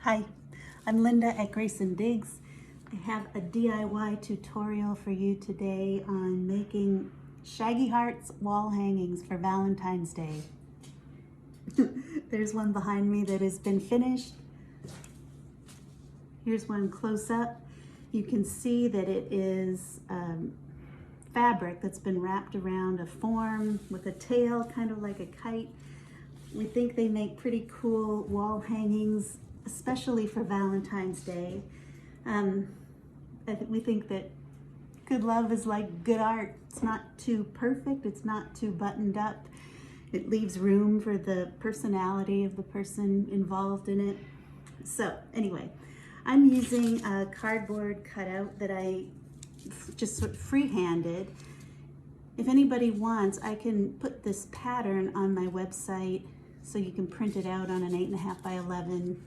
Hi, I'm Linda at Grace and Digs. I have a DIY tutorial for you today on making Shaggy Heart's wall hangings for Valentine's Day. There's one behind me that has been finished. Here's one close up. You can see that it is fabric that's been wrapped around a form with a tail, kind of like a kite. We think they make pretty cool wall hangings, especially for Valentine's Day. We think that good love is like good art. It's not too perfect, it's not too buttoned up. It leaves room for the personality of the person involved in it. So anyway, I'm using a cardboard cutout that I just sort of free-handed. If anybody wants, I can put this pattern on my website so you can print it out on an 8.5 by 11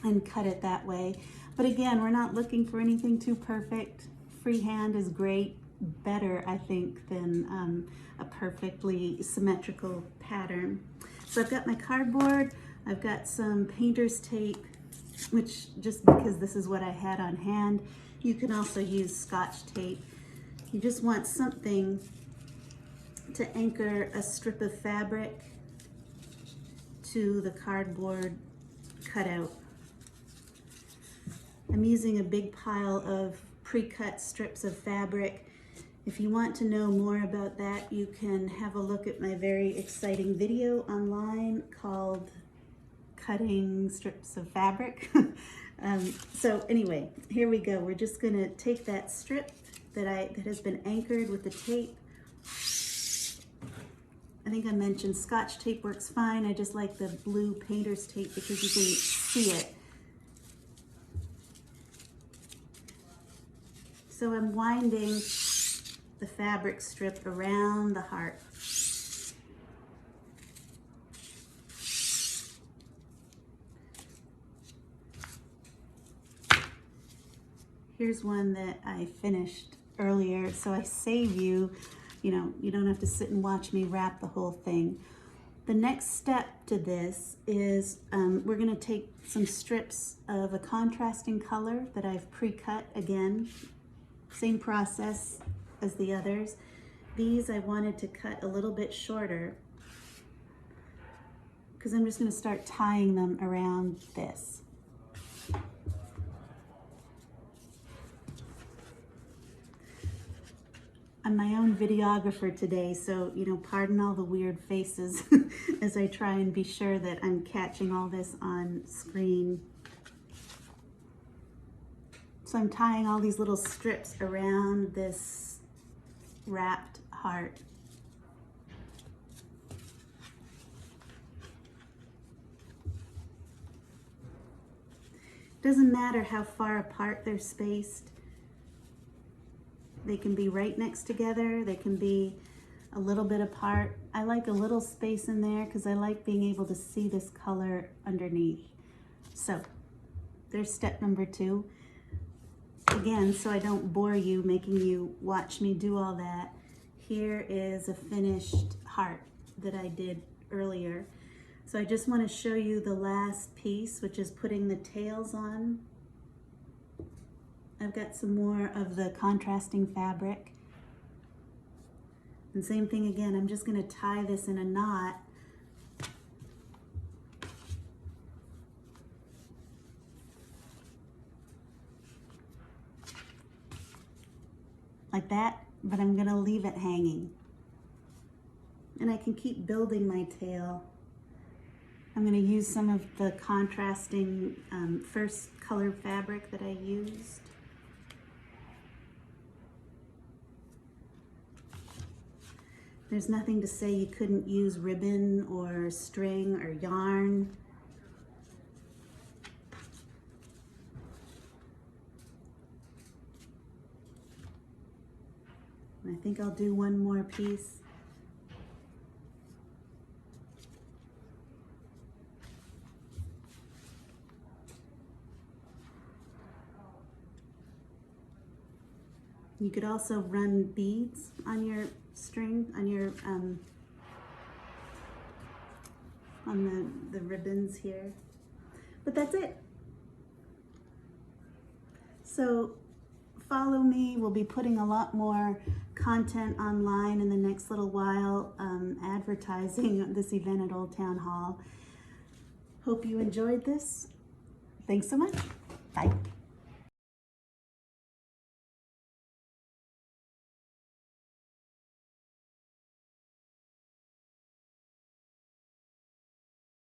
and cut it that way. But again, we're not looking for anything too perfect. Freehand is great, better I think than a perfectly symmetrical pattern. So I've got my cardboard, I've got some painter's tape, which just because this is what I had on hand. You can also use Scotch tape. You just want something to anchor a strip of fabric to the cardboard cutout. I'm using a big pile of pre-cut strips of fabric. If you want to know more about that, you can have a look at my very exciting video online called Cutting Strips of Fabric. So anyway, here we go. We're just gonna take that strip that has been anchored with the tape. I think I mentioned Scotch tape works fine. I just like the blue painter's tape because you can see it. So I'm winding the fabric strip around the heart. Here's one that I finished earlier, so I save you, you don't have to sit and watch me wrap the whole thing. The next step to this is we're gonna take some strips of a contrasting color that I've pre-cut again. Same process as the others. These I wanted to cut a little bit shorter because I'm just gonna start tying them around this. I'm my own videographer today, so pardon all the weird faces as I try and be sure that I'm catching all this on screen. So I'm tying all these little strips around this wrapped heart. Doesn't matter how far apart they're spaced. They can be right next together. They can be a little bit apart. I like a little space in there because I like being able to see this color underneath. So there's step number 2. Again, so I don't bore you making you watch me do all that, here is a finished heart that I did earlier. So I just want to show you the last piece, which is putting the tails on. I've got some more of the contrasting fabric. And same thing again, I'm just going to tie this in a knot. Like that, but I'm going to leave it hanging. And I can keep building my tail. I'm going to use some of the contrasting first color fabric that I used. There's nothing to say you couldn't use ribbon or string or yarn. And I think I'll do one more piece. You could also run beads on your string, on your on the ribbons here. But that's it. So follow me. We'll be putting a lot more content online in the next little while, advertising this event at Old Town Hall. Hope you enjoyed this. Thanks so much. Bye.